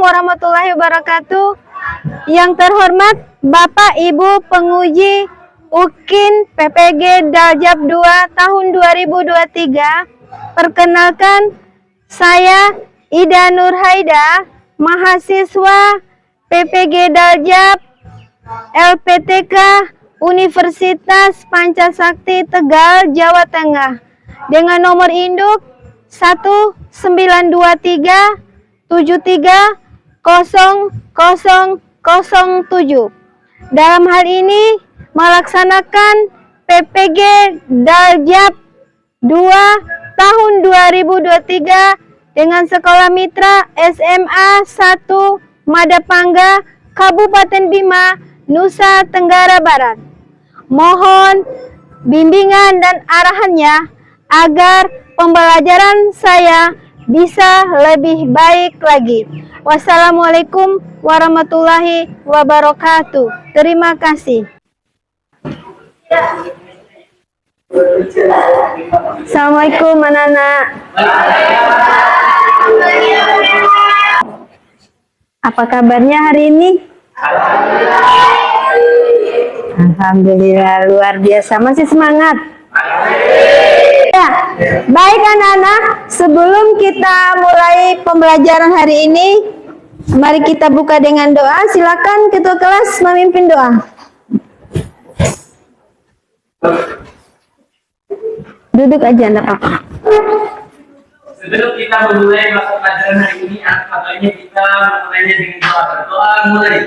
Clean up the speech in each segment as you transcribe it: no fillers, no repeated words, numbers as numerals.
warahmatullahi wabarakatuh. Yang terhormat Bapak Ibu penguji UKIN PPG Daljab 2 tahun 2023. Perkenalkan, saya Ida Nurhaida, mahasiswa PPG Daljab LPTK Universitas Pancasakti Tegal, Jawa Tengah, dengan nomor induk 193730007. Dalam hal ini melaksanakan PPG Daljab 2 tahun 2023 dengan Sekolah Mitra SMA 1 Madapangga, Kabupaten Bima, Nusa Tenggara Barat. Mohon bimbingan dan arahannya agar pembelajaran saya bisa lebih baik lagi. Wassalamualaikum warahmatullahi wabarakatuh. Terima kasih. Assalamualaikum anak-anak. Apa kabarnya hari ini? Alhamdulillah, luar biasa. Masih semangat? Ya, baik anak-anak, sebelum kita mulai pembelajaran hari ini, mari kita buka dengan doa. Silakan ketua kelas memimpin doa. Duduk aja anak apa. Sebelum kita memulai masa pelajaran hari ini, katanya kita memulainya dengan doa. Berdoa mulai.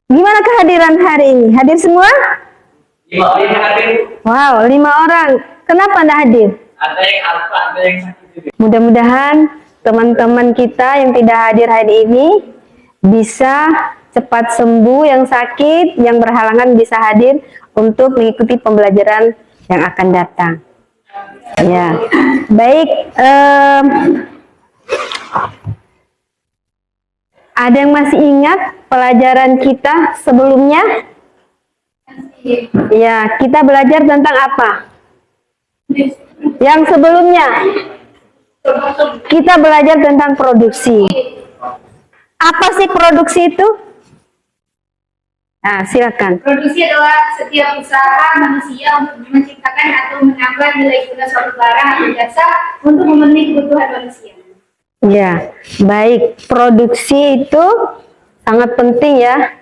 Gimana kehadiran hari ini? Hadir semua? 5 orang yang hadir. Wow, 5 orang. Kenapa Anda hadir? Ada yang alfa, ada yang sakit juga. Mudah-mudahan teman-teman kita yang tidak hadir hari ini bisa cepat sembuh, yang sakit, yang berhalangan bisa hadir untuk mengikuti pembelajaran yang akan datang. Ya, baik. Ada yang masih ingat pelajaran kita sebelumnya? Ya, kita belajar tentang apa? Yang sebelumnya kita belajar tentang produksi. Apa sih produksi itu? Nah, silakan. Produksi adalah setiap usaha manusia untuk menciptakan atau menambah nilai guna suatu barang atau jasa untuk memenuhi kebutuhan manusia. Ya, baik. Produksi itu sangat penting ya.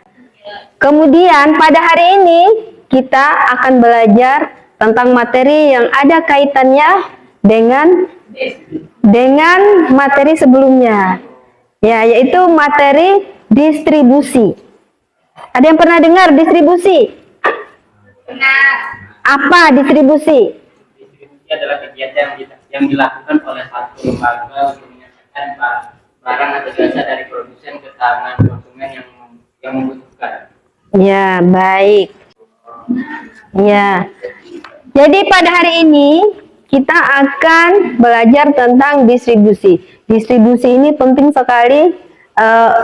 Kemudian pada hari ini kita akan belajar tentang materi yang ada kaitannya dengan materi sebelumnya. Ya, yaitu materi distribusi. Ada yang pernah dengar distribusi? Benar. Apa distribusi? Distribusi adalah kegiatan yang dilakukan oleh satu lembaga untuk menyelesaikan barang atau jasa dari produsen ke tangan konsumen yang membutuhkan. Ya, baik. Ya. Jadi pada hari ini kita akan belajar tentang distribusi. Distribusi ini penting sekali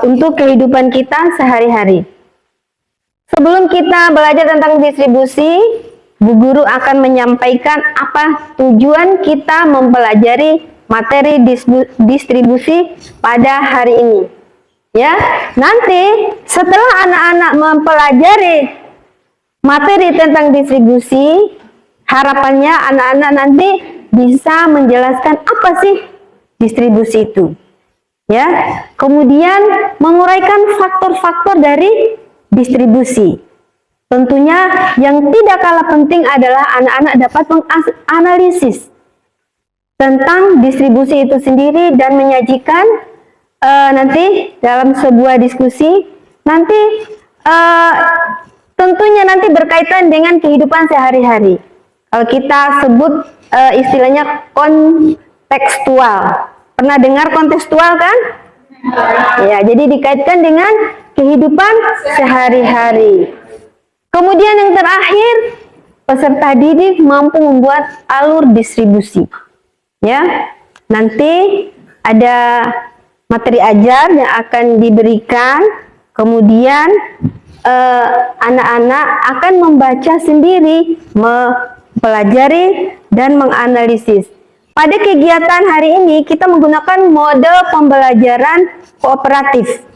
untuk kehidupan kita sehari-hari. Sebelum kita belajar tentang distribusi, Bu Guru akan menyampaikan apa tujuan kita mempelajari materi distribusi pada hari ini. Ya, nanti setelah anak-anak mempelajari materi tentang distribusi, harapannya anak-anak nanti bisa menjelaskan apa sih distribusi itu. Ya, kemudian menguraikan faktor-faktor dari distribusi. Tentunya yang tidak kalah penting adalah anak-anak dapat menganalisis tentang distribusi itu sendiri dan menyajikan nanti dalam sebuah diskusi. Nanti tentunya nanti berkaitan dengan kehidupan sehari-hari. Kalau kita sebut istilahnya kontekstual. Pernah dengar kontekstual kan? Ya, jadi dikaitkan dengan kehidupan sehari-hari. Kemudian yang terakhir, peserta didik mampu membuat alur distribusi. Ya, nanti ada materi ajar yang akan diberikan Kemudian anak-anak akan membaca sendiri, mempelajari, dan menganalisis. Pada kegiatan hari ini kita menggunakan mode pembelajaran kooperatif.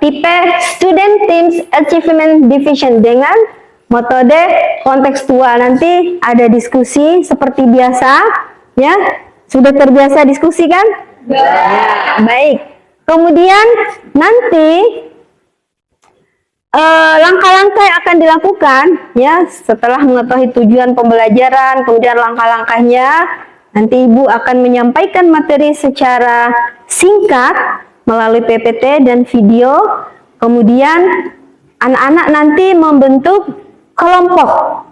Tipe Student Teams Achievement Division dengan metode kontekstual. Nanti ada diskusi seperti biasa, ya. Sudah terbiasa diskusi kan? Ya, baik. Kemudian nanti langkah-langkah yang akan dilakukan, ya, setelah mengetahui tujuan pembelajaran, kemudian langkah-langkahnya, nanti Ibu akan menyampaikan materi secara singkat melalui PPT dan video. Kemudian anak-anak nanti membentuk kelompok,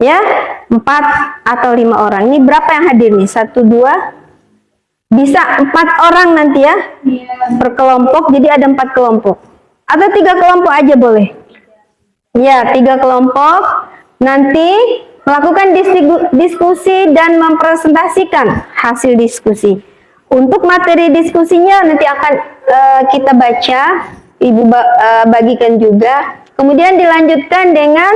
ya, 4 atau 5 orang. Ini berapa yang hadir nih? 1, 2, bisa 4 orang nanti ya, per kelompok. Jadi ada 4 kelompok. Atau 3 kelompok aja boleh. Ya, 3 kelompok. Nanti melakukan diskusi dan mempresentasikan hasil diskusi. Untuk materi diskusinya nanti akan kita baca, Ibu bagikan juga. Kemudian dilanjutkan dengan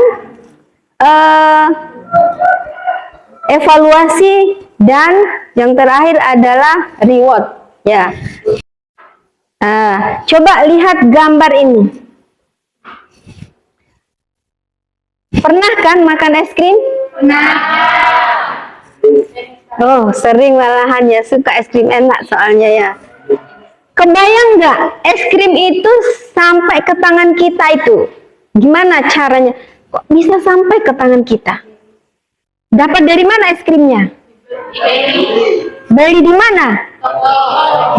evaluasi dan yang terakhir adalah reward. Ya. Coba lihat gambar ini. Pernah kan makan es krim? Pernah. Oh, sering malahan ya, suka es krim, enak soalnya ya. Kebayang nggak es krim itu sampai ke tangan kita itu? Gimana caranya? Kok bisa sampai ke tangan kita? Dapat dari mana es krimnya? Beli di mana?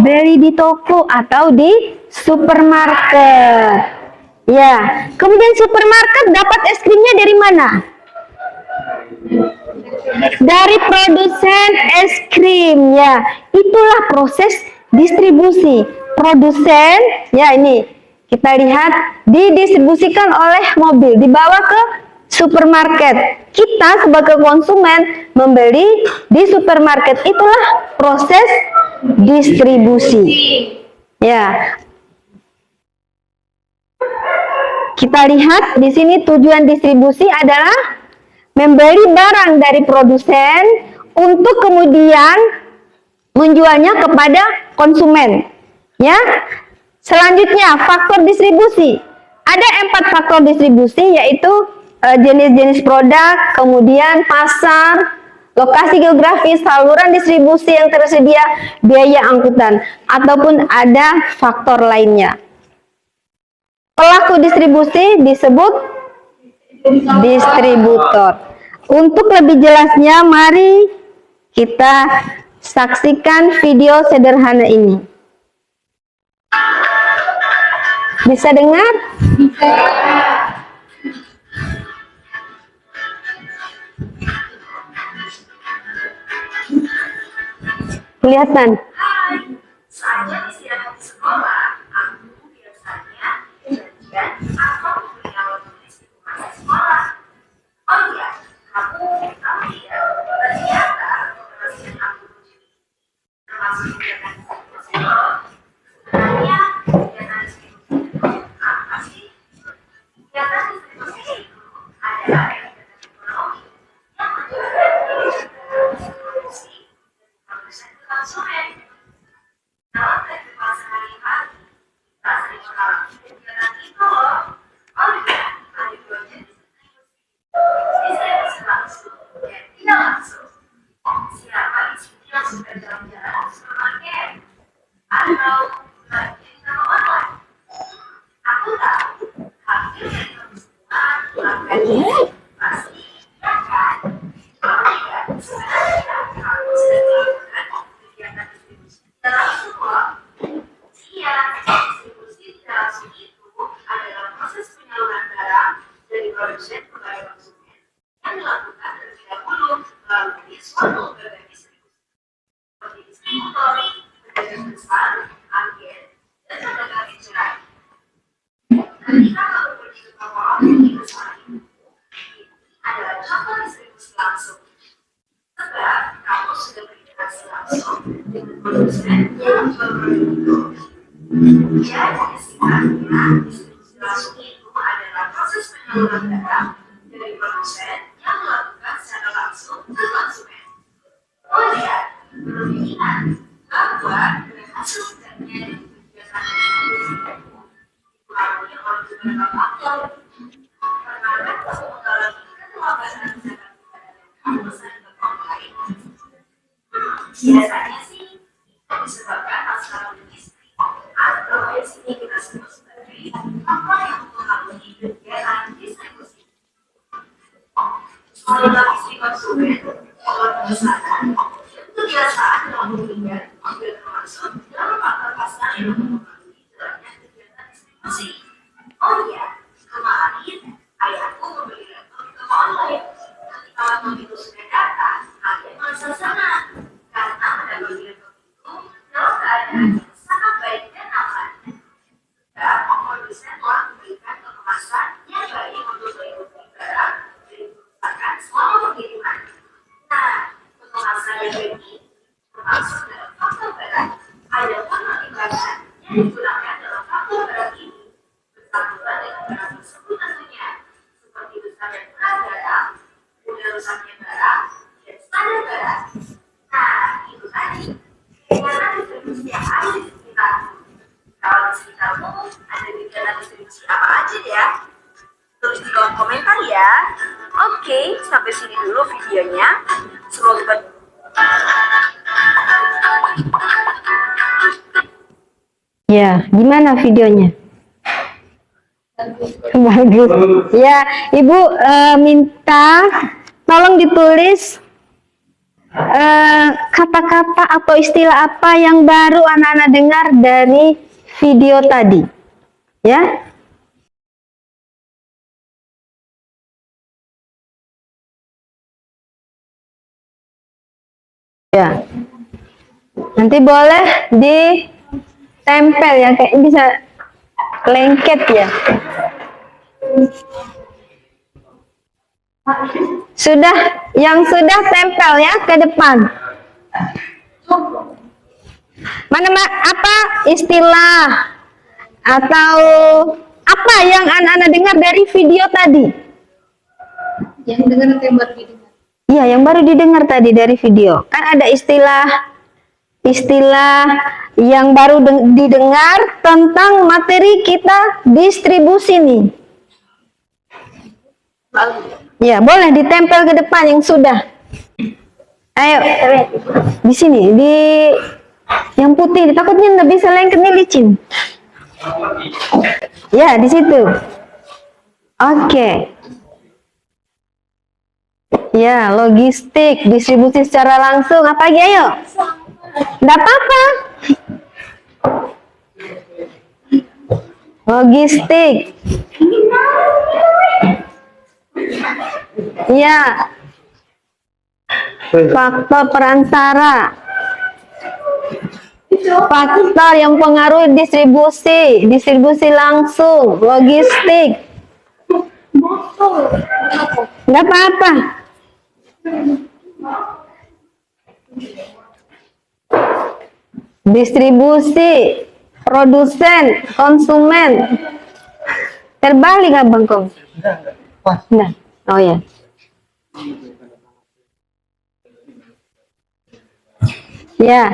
Beli di toko atau di supermarket. Ya, kemudian supermarket dapat es krimnya dari mana? Dari produsen es krim, ya. Itulah proses distribusi. Produsen, ya, ini kita lihat didistribusikan oleh mobil, dibawa ke supermarket. Kita sebagai konsumen membeli di supermarket. Itulah proses distribusi. Ya. Kita lihat di sini tujuan distribusi adalah membeli barang dari produsen untuk kemudian menjualnya kepada konsumen. Ya. Selanjutnya faktor distribusi. Ada 4 faktor distribusi, yaitu jenis-jenis produk, kemudian pasar, lokasi geografis, saluran distribusi yang tersedia, biaya angkutan, ataupun ada faktor lainnya. Pelaku distribusi disebut distributor. Untuk lebih jelasnya, mari kita saksikan video sederhana ini. Bisa dengar? Bisa. Kelihatan? Saja istirahat di sekolah, aku biasanya janjian atau punya tulis di masa sekolah. Oh iya, kamu tahu tidak? Ternyata keberhasilan aku termasuk kegiatan diskusi loh. Sebenarnya kegiatan diskusi apa sih? Kegiatan diskusi itu adalah kegiatan ekonomi yang menjadi produksi dan konsumen. Dalam kehidupan sehari-hari, kita sering mengalami kegiatan itu loh. Oh iya, ada 2 jenis distribusi langsung dan tidak langsung. Siapa di sini yang sudah jalan-jalan ke supermarket? Atau belanja di toko online? Aku tahu, hampir dari kamu semua akan pasti, ya kan? Oh iya, sebenarnya kamu sudah melakukan kegiatan distribusi tidak langsung loh. Iya, distribusi tidak langsung itu adalah proses penyaluran barang dari produsen kepada konsumen yang dilakukan terlebih dahulu melalui suatu lembaga distribusi seperti distributor, pedagang besar, agen, dan lembaga cerai. Ketika kamu pergi ke toko online besar itu, ini adalah contoh distribusi langsung. Sebab kamu sudah berinteraksi langsung dengan produsen yang menjual produk itu. Jadi singkatnya, distribusi langsung itu adalah proses penyaluran barang dari produsen yang melakukan secara langsung ke konsumen. Oh iya, perlu diingat bahwa hasil kerjanya kegiatan distribusi dipengaruhi oleh beberapa faktor. Terkadang mengalami keterlambatan zakat pemesan ke online. Biasanya sih itu disebabkan masalah logistik atau yang sini kita sebut sebagai apa yang mempengaruhi kegiatan distribusi. Soal logistik konsumen, soal pemesanan, kebiasaan dalam pembelian hampir termasuk dalam faktor pasar yang mempengaruhi jalannya kegiatan distribusi. Oh iya, kemarin ayahku membeli laptop ke online. Ketika laptop itu sudah datang, ayah merasa senang karena mendapatkan laptop itu dalam keadaan yang sangat baik dan aman. Dan produsen telah memberikan kemasan yang baik untuk melindungi barang dari kerusakan selama pengiriman. Nah, kemasan yang baik ini termasuk dalam faktor barang. Ada pun pertimbangan yang digunakan dalam faktor barang ini bersangkutan dengan barang tersebut tentunya, seperti besar dan berat barang, mudah rusaknya barang, dan standar barang. Nah, itu tadi. Karena distribusi yang ada di sekitarmu. Kalau di sekitarmu ada kegiatan distribusi apa aja ya? Tulis di kolom komentar ya. Oke, sampai sini dulu videonya. Semoga Ya, gimana videonya? Bagus. Ya, Ibu minta tolong ditulis kata-kata atau istilah apa yang baru anak-anak dengar dari video tadi. Ya. Ya. Nanti boleh ditempel ya, kayak bisa lengket ya. Sudah, yang sudah tempel ya ke depan. Apa istilah atau apa yang anak-anak dengar dari video tadi? Yang dengar atau yang baru didengar? Iya, yang baru didengar tadi dari video. Kan ada istilah yang baru didengar tentang materi kita distribusi nih. Ya, boleh ditempel ke depan yang sudah. Ayo, di sini, di yang putih. Takutnya nggak bisa lengket nih, licin. Ya, di situ. Oke. Ya, logistik, distribusi secara langsung. Apa lagi, ayo? Nggak apa-apa. Logistik. Ya. Faktor perantara. Faktor yang pengaruh distribusi langsung, logistik. Nggak apa-apa. Distribusi, produsen, konsumen. Terbalik abang kong. Nah, oh ya. Ya,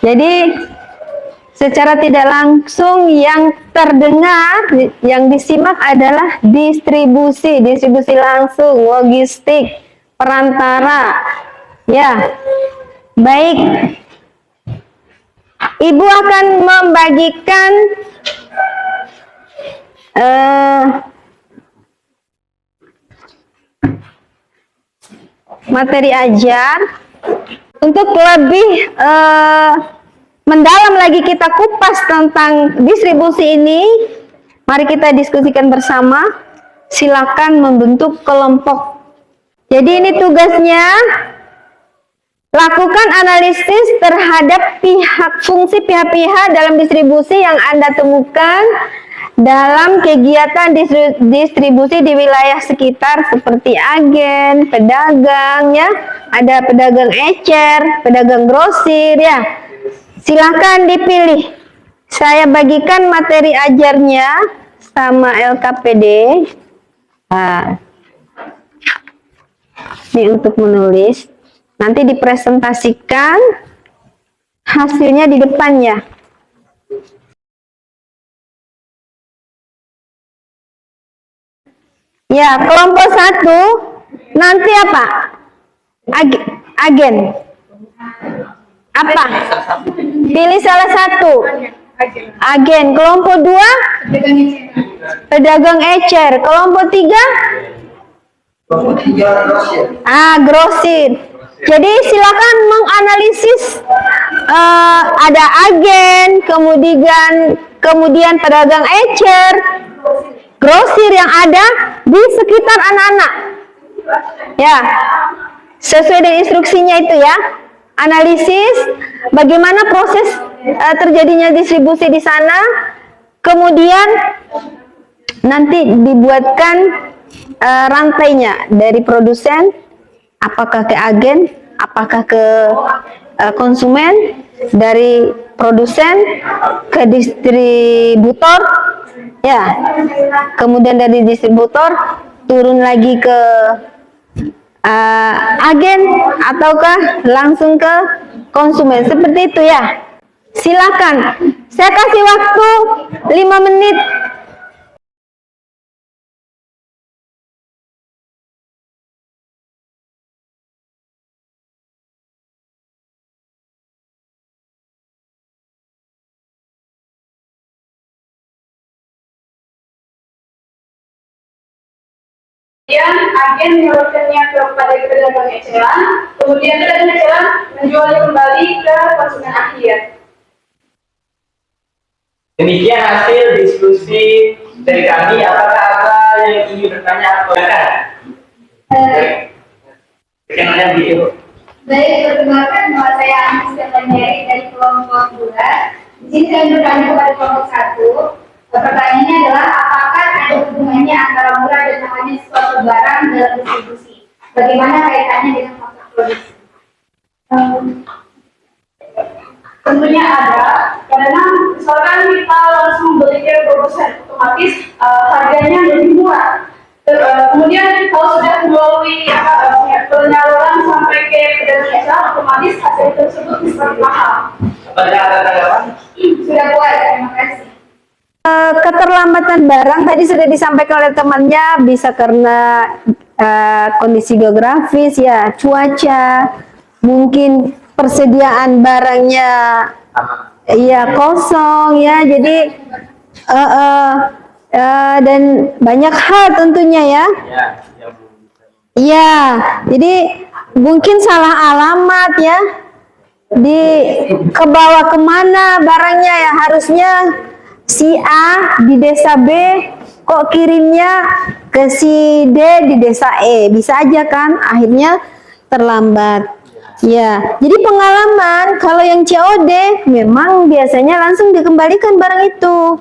jadi secara tidak langsung yang terdengar, yang disimak adalah distribusi langsung, logistik, perantara. Ya, baik. Ibu akan membagikan materi ajar untuk lebih mendalam lagi kita kupas tentang distribusi ini. Mari kita diskusikan bersama. Silakan membentuk kelompok. Jadi ini tugasnya, lakukan analisis terhadap fungsi pihak-pihak dalam distribusi yang Anda temukan dalam kegiatan distribusi di wilayah sekitar seperti agen, pedagang ya, ada pedagang ecer, pedagang grosir ya. Silahkan dipilih Saya bagikan materi ajarnya sama LKPD. Nah, ini untuk menulis. Nanti dipresentasikan hasilnya di depannya. Ya, kelompok 1 nanti apa? Agen. Apa? Pilih salah satu. Agen. Kelompok 2 pedagang ecer. Kelompok 3 grosir. Jadi silakan menganalisis ada agen, kemudian pedagang ecer, grosir yang ada di sekitar anak-anak. Ya, sesuai dengan instruksinya itu ya. Analisis bagaimana proses terjadinya distribusi di sana, kemudian nanti dibuatkan rantainya dari produsen, apakah ke agen, apakah ke konsumen, dari produsen ke distributor, ya, kemudian dari distributor turun lagi ke agen ataukah langsung ke konsumen, seperti itu ya. Silakan, saya kasih waktu 5 menit. Kemudian agen menyalurkannya kepada pedagang eceran, kemudian pedagang eceran menjualnya kembali ke konsumen akhir. Demikian hasil diskusi dari kami. Apakah ada yang ingin bertanya atau silakan? Perkenalkan video. Baik, perkenalkan bahwa saya Anis Ketanjari dari kelompok 2. Di sini saya bertanya kepada kelompok 1. Pertanyaannya adalah apakah ada hubungannya antara murah dan mahalnya suatu barang dalam distribusi? Bagaimana kaitannya dengan faktor produksi? Tentunya ada, karena misalkan kita langsung beli ke produsen, otomatis harganya lebih murah. Kemudian kalau sudah melalui penyaluran sampai ke pedagang eceran, otomatis hasil tersebut bisa mahal. Apakah ada tanggapan? Sudah puas, terima kasih. Keterlambatan barang tadi sudah disampaikan oleh temannya, bisa karena kondisi geografis ya, cuaca, mungkin persediaan barangnya ya kosong ya, jadi dan banyak hal tentunya ya. Ya, jadi mungkin salah alamat ya, kebawa kemana barangnya ya, harusnya si A di desa B kok kirimnya ke si D di desa E, bisa aja kan akhirnya terlambat ya. Jadi pengalaman kalau yang COD memang biasanya langsung dikembalikan barang itu,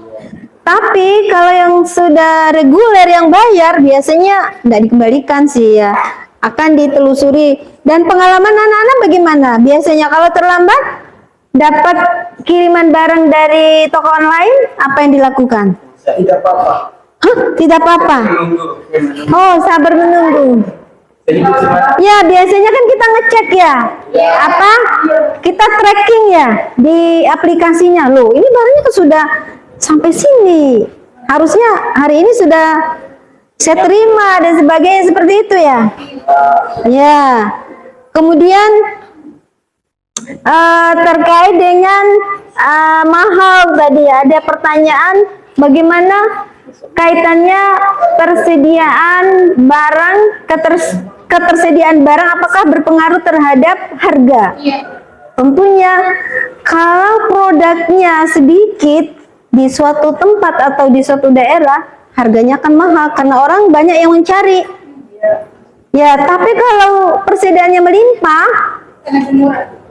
tapi kalau yang sudah reguler yang bayar biasanya tidak dikembalikan sih ya, akan ditelusuri. Dan pengalaman anak-anak bagaimana biasanya kalau terlambat dapat kiriman barang dari toko online, apa yang dilakukan? Tidak apa-apa. Hah? Tidak apa-apa? Oh, sabar menunggu. Ya, biasanya kan kita ngecek ya. Apa? Kita tracking ya di aplikasinya. Loh, ini barangnya tuh sudah sampai sini. Harusnya hari ini sudah saya terima dan sebagainya, seperti itu ya. Ya. Kemudian terkait dengan mahal tadi ada pertanyaan bagaimana kaitannya persediaan barang, ketersediaan barang apakah berpengaruh terhadap harga? Tentunya kalau produknya sedikit di suatu tempat atau di suatu daerah, harganya akan mahal karena orang banyak yang mencari ya. Tapi kalau persediaannya melimpah,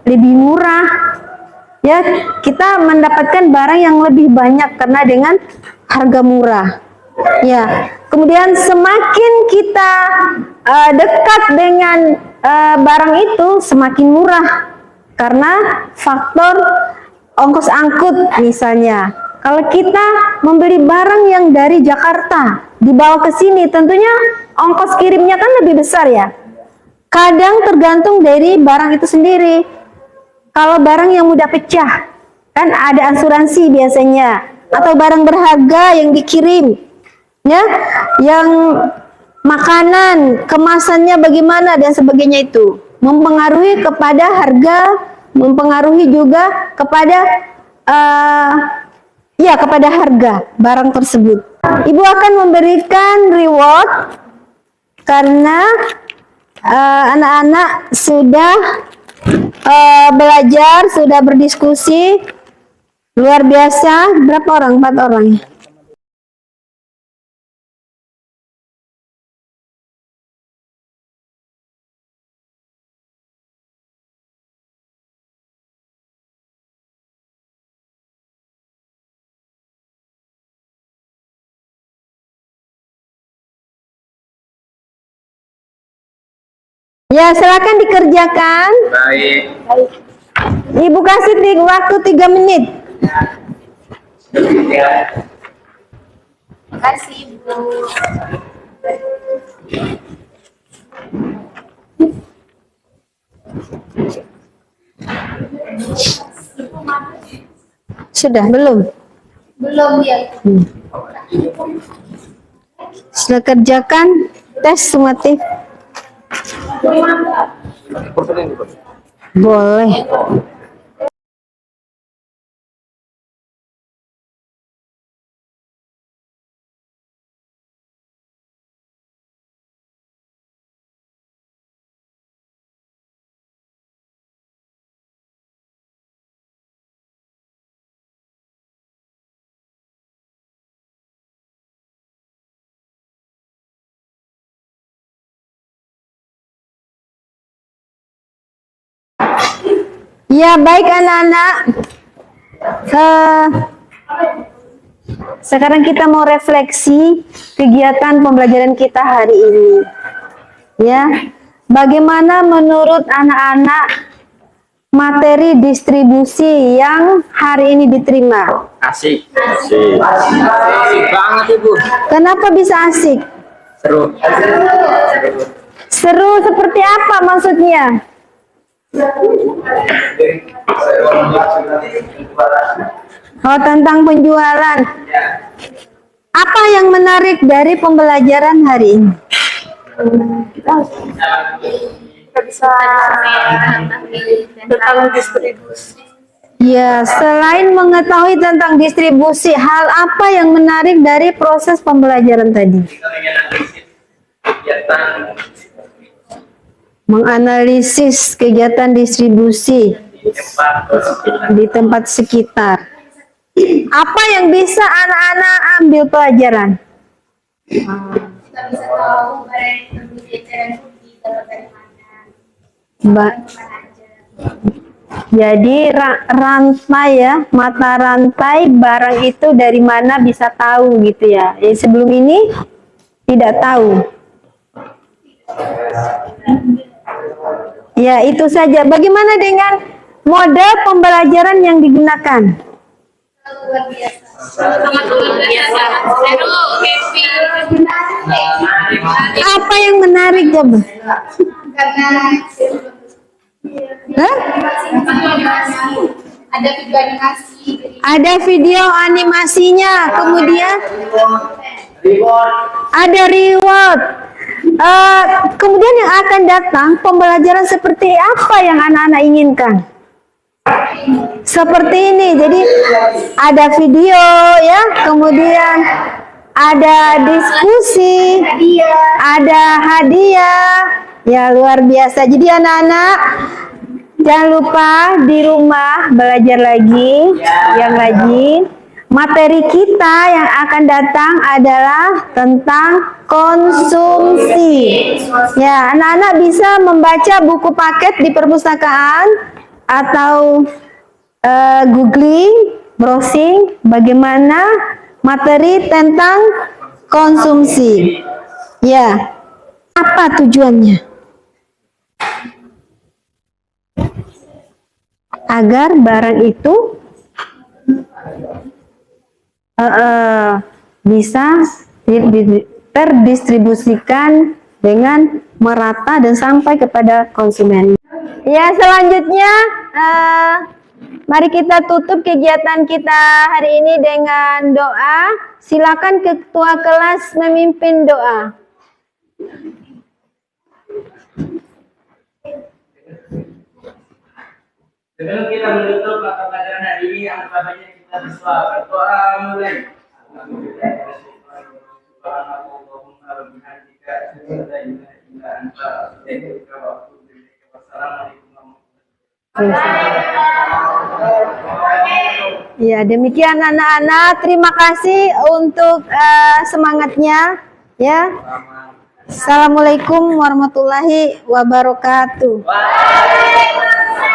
lebih murah ya, kita mendapatkan barang yang lebih banyak karena dengan harga murah ya. Kemudian semakin kita dekat dengan barang itu semakin murah karena faktor ongkos angkut misalnya. Kalau kita membeli barang yang dari Jakarta dibawa ke sini, tentunya ongkos kirimnya kan lebih besar ya. Kadang tergantung dari barang itu sendiri. Kalau barang yang mudah pecah, kan ada asuransi biasanya, atau barang berharga yang dikirim, ya, yang makanan, kemasannya bagaimana dan sebagainya itu mempengaruhi kepada harga, mempengaruhi juga kepada kepada harga barang tersebut. Ibu akan memberikan reward karena anak-anak sudah belajar, sudah berdiskusi luar biasa. Berapa orang? 4 orang. Ya, silakan dikerjakan. Baik. Ibu kasih waktu 3 menit. Kasih Ibu. Sudah belum? Belum ya. Sudah kerjakan tes sumatif. Boleh. Ya, baik anak-anak. Sekarang kita mau refleksi kegiatan pembelajaran kita hari ini. Ya, bagaimana menurut anak-anak materi distribusi yang hari ini diterima? Asik. Asik. Asik banget Ibu. Kenapa bisa asik? Seru. Seru seperti apa maksudnya? Oh, tentang penjualan. Apa yang menarik dari pembelajaran hari ini? Bisa tentang distribusi. Ya, selain mengetahui tentang distribusi, hal apa yang menarik dari proses pembelajaran tadi? Kegiatan Menganalisis kegiatan distribusi di tempat sekitar. Apa yang bisa anak-anak ambil pelajaran? Kita bisa tahu barang yang jajaran di tempat dari mana. Mbak. Jadi rantai ya, mata rantai barang itu dari mana bisa tahu gitu ya. Jadi sebelum ini tidak tahu. Ya, itu saja. Bagaimana dengan model pembelajaran yang digunakan? Luar biasa. Sangat luar biasa. Seru, happy. Apa yang menarik coba? Karena Hah? ada video animasi. Ada video animasinya, kemudian ada reward. Kemudian yang akan datang pembelajaran seperti apa yang anak-anak inginkan? Seperti ini. Jadi ada video ya, kemudian ada diskusi, ada hadiah. Ya, luar biasa. Jadi anak-anak jangan lupa di rumah belajar lagi, yang rajin. Materi kita yang akan datang adalah tentang konsumsi. Ya, anak-anak bisa membaca buku paket di perpustakaan atau googling, browsing bagaimana materi tentang konsumsi. Ya, apa tujuannya? Agar barang itu bisa terdistribusikan dengan merata dan sampai kepada konsumen. Ya, selanjutnya mari kita tutup kegiatan kita hari ini dengan doa. Silakan ketua kelas memimpin doa. Sebelum kita menutup mata pelajaran hari ini, anggap baiknya kita berdoa mulai. Ya, demikian anak-anak. Terima kasih untuk semangatnya. Ya. Assalamualaikum warahmatullahi wabarakatuh. Waalaikumsalam.